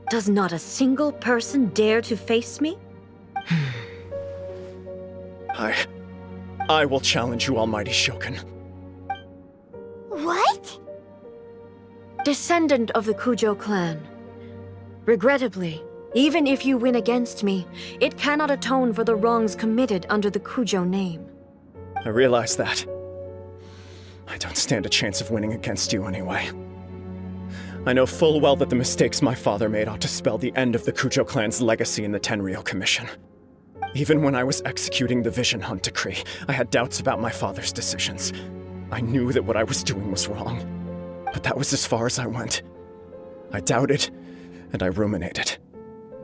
Does not a single person dare to face me?
I will challenge you, almighty Shogun.
What?
Descendant of the Kujo clan. Regrettably, even if you win against me, it cannot atone for the wrongs committed under the Kujo name.
I realize that. I don't stand a chance of winning against you anyway. I know full well that the mistakes my father made ought to spell the end of the Kujo clan's legacy in the Tenryo Commission. Even when I was executing the Vision Hunt decree, I had doubts about my father's decisions. I knew that what I was doing was wrong, but that was as far as I went. I doubted, and I ruminated.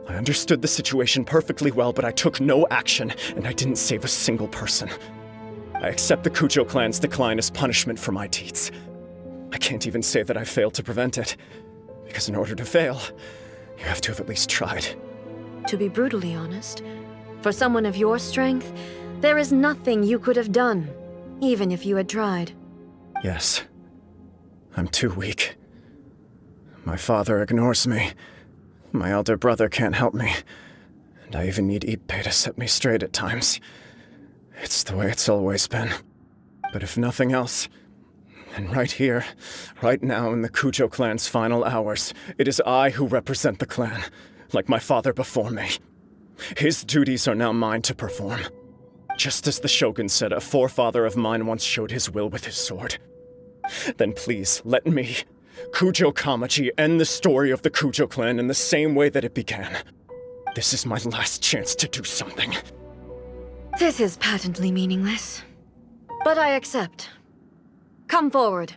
I understood the situation perfectly well, but I took no action, and I didn't save a single person. I accept the Kujo clan's decline as punishment for my deeds. I can't even say that I failed to prevent it, because in order to fail, you have to have at least tried.
To be brutally honest, for someone of your strength, there is nothing you could have done, even if you had tried.
Yes. I'm too weak. My father ignores me. My elder brother can't help me. And I even need Ippei to set me straight at times. It's the way it's always been. But if nothing else, then right here, right now in the Kujo clan's final hours, it is I who represent the clan, like my father before me. His duties are now mine to perform. Just as the Shogun said, a forefather of mine once showed his will with his sword. Then please, let me, Kujo Kamaji, end the story of the Kujo clan in the same way that it began. This is my last chance to do something.
This is patently meaningless. But I accept. Come forward.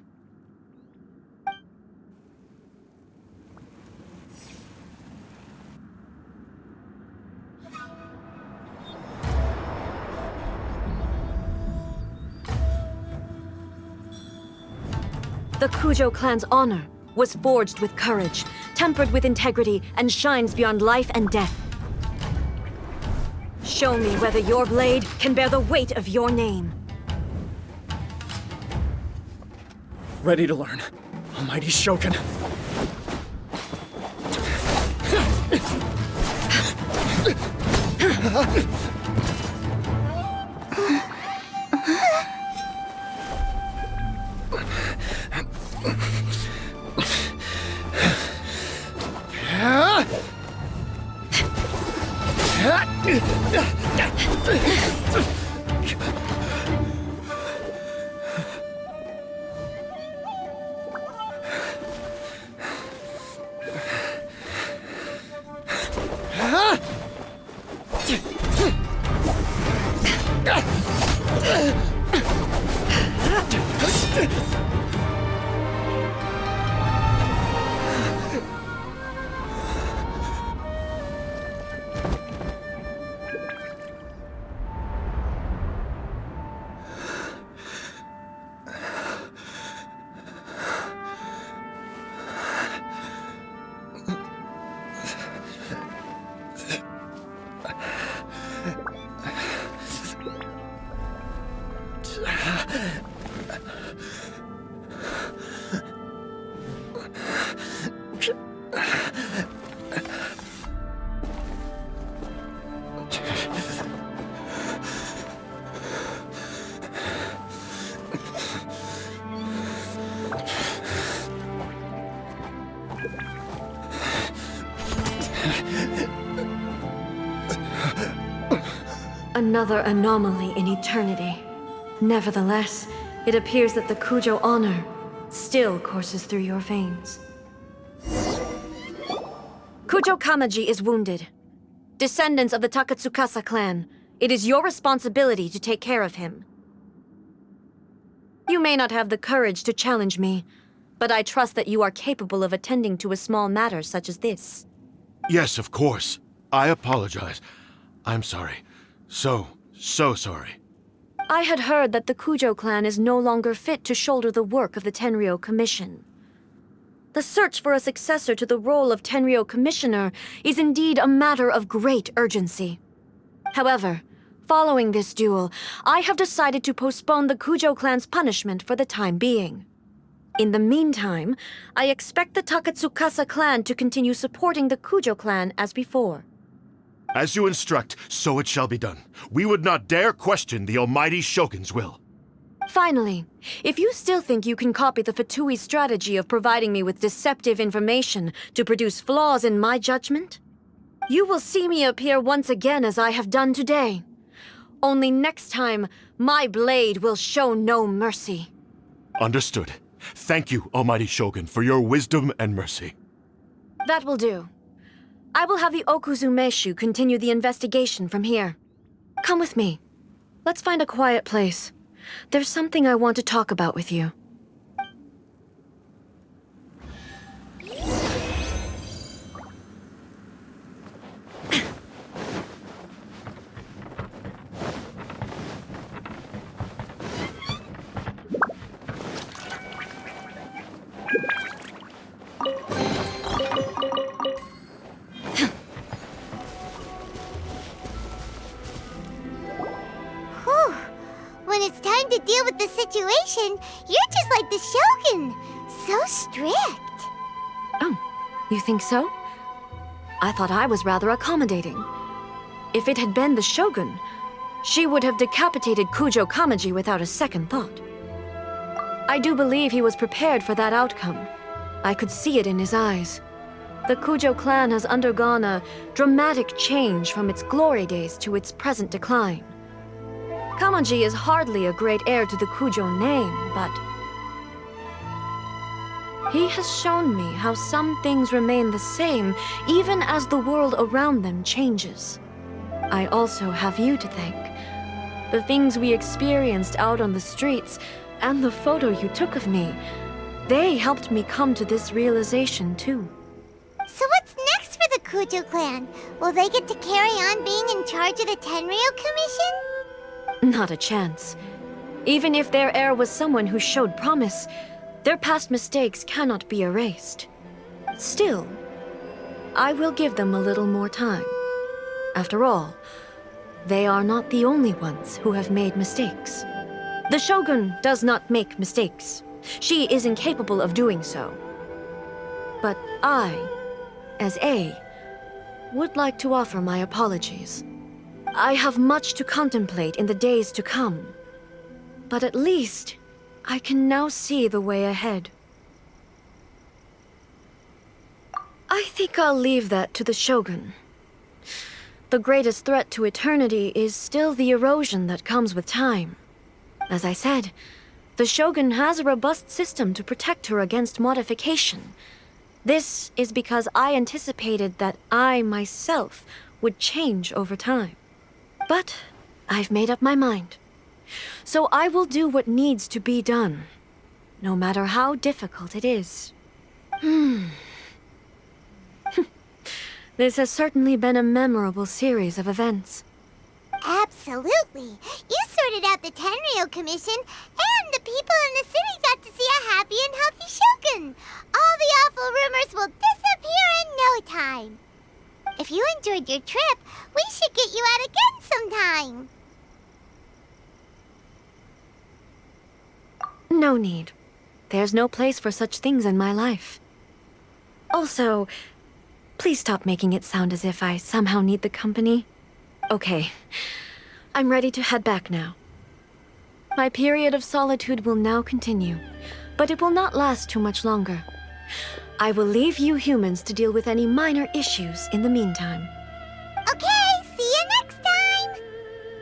The Kujo clan's honor was forged with courage, tempered with integrity, and shines beyond life and death. Show me whether your blade can bear the weight of your name.
Ready to learn, almighty Shogun.
Another anomaly in eternity. Nevertheless, it appears that the Kujo honor still courses through your veins. Kujo Kamaji is wounded. Descendants of the Takatsukasa clan, it is your responsibility to take care of him. You may not have the courage to challenge me, but I trust that you are capable of attending to a small matter such as this.
Yes, of course. I apologize. I'm sorry. So sorry.
I had heard that the Kujo clan is no longer fit to shoulder the work of the Tenryou Commission. The search for a successor to the role of Tenryou Commissioner is indeed a matter of great urgency. However, following this duel, I have decided to postpone the Kujo clan's punishment for the time being. In the meantime, I expect the Takatsukasa clan to continue supporting the Kujo clan as before.
As you instruct, so it shall be done. We would not dare question the almighty Shogun's will.
Finally, if you still think you can copy the Fatui strategy of providing me with deceptive information to produce flaws in my judgment, you will see me appear once again as I have done today. Only next time, my blade will show no mercy.
Understood. Thank you, almighty Shogun, for your wisdom and mercy.
That will do. I will have the Okuzumeshu continue the investigation from here. Come with me. Let's find a quiet place. There's something I want to talk about with you.
When it's time to deal with the situation, you're just like the Shogun. So strict.
Oh, you think so? I thought I was rather accommodating. If it had been the Shogun, she would have decapitated Kujo Kamaji without a second thought. I do believe he was prepared for that outcome. I could see it in his eyes. The Kujo clan has undergone a dramatic change from its glory days to its present decline. Kamaji is hardly a great heir to the Kujo name, but he has shown me how some things remain the same even as the world around them changes. I also have you to thank. The things we experienced out on the streets and the photo you took of me, they helped me come to this realization too.
So what's next for the Kujo clan? Will they get to carry on being in charge of the Tenryou Commission?
Not a chance. Even if their heir was someone who showed promise, their past mistakes cannot be erased. Still, I will give them a little more time. After all, they are not the only ones who have made mistakes. The Shogun does not make mistakes. She is incapable of doing so. But I, as A, would like to offer my apologies. I have much to contemplate in the days to come, but at least I can now see the way ahead. I think I'll leave that to the Shogun. The greatest threat to eternity is still the erosion that comes with time. As I said, the Shogun has a robust system to protect her against modification. This is because I anticipated that I myself would change over time. But I've made up my mind. So I will do what needs to be done, no matter how difficult it is. This has certainly been a memorable series of events.
Absolutely. You sorted out the Tenryo Commission, and the people in the city got to see a happy and healthy Shogun. All the awful rumors will disappear in no time. If you enjoyed your trip, we should get you out again sometime.
No need. There's no place for such things in my life. Also, please stop making it sound as if I somehow need the company. Okay, I'm ready to head back now. My period of solitude will now continue, but it will not last too much longer. I will leave you humans to deal with any minor issues in the meantime.
Okay, see you next time!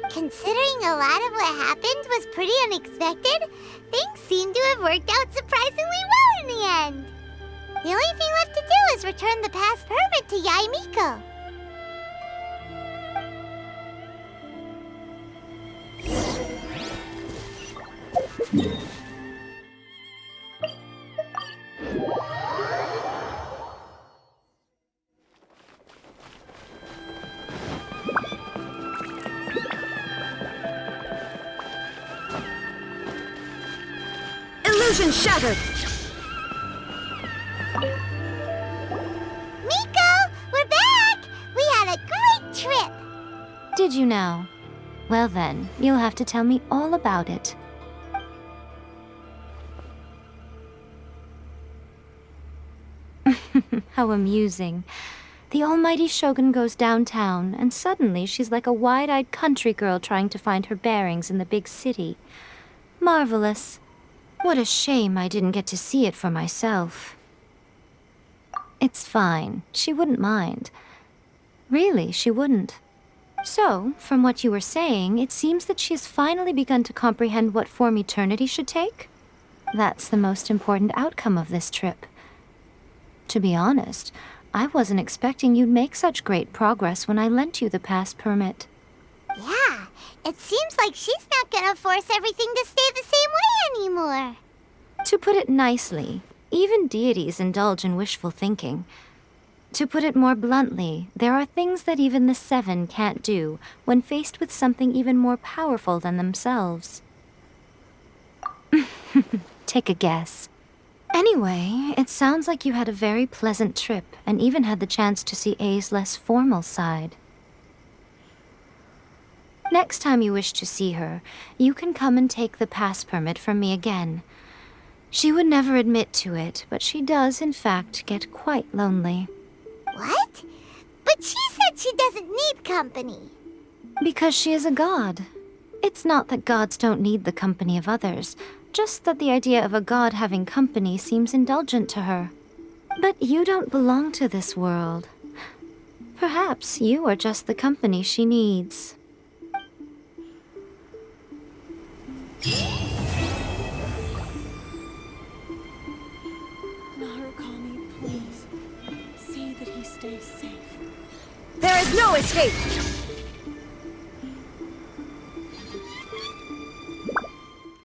Considering a lot of what happened was pretty unexpected, things seem to have worked out surprisingly well in the end. The only thing left to do is return the pass permit to Yaimiko.
Illusion shattered!
Miko, we're back! We had a great trip!
Did you now? Well then, you'll have to tell me all about it. How amusing. The almighty Shogun goes downtown, and suddenly she's like a wide-eyed country girl trying to find her bearings in the big city. Marvelous. What a shame I didn't get to see it for myself. It's fine. She wouldn't mind. Really, she wouldn't. So, from what you were saying, it seems that she has finally begun to comprehend what form eternity should take? That's the most important outcome of this trip. To be honest, I wasn't expecting you'd make such great progress when I lent you the pass permit.
Yeah, it seems like she's not gonna force everything to stay the same way anymore.
To put it nicely, even deities indulge in wishful thinking. To put it more bluntly, there are things that even the Seven can't do when faced with something even more powerful than themselves. Take a guess. Anyway, it sounds like you had a very pleasant trip and even had the chance to see A's less formal side. Next time you wish to see her, you can come and take the pass permit from me again. She would never admit to it, but she does, in fact, get quite lonely.
What? But she said she doesn't need company.
Because she is a god. It's not that gods don't need the company of others, just that the idea of a god having company seems indulgent to her. But you don't belong to this world. Perhaps you are just the company she needs.
Narukami, please. See that he stays safe.
There is no escape!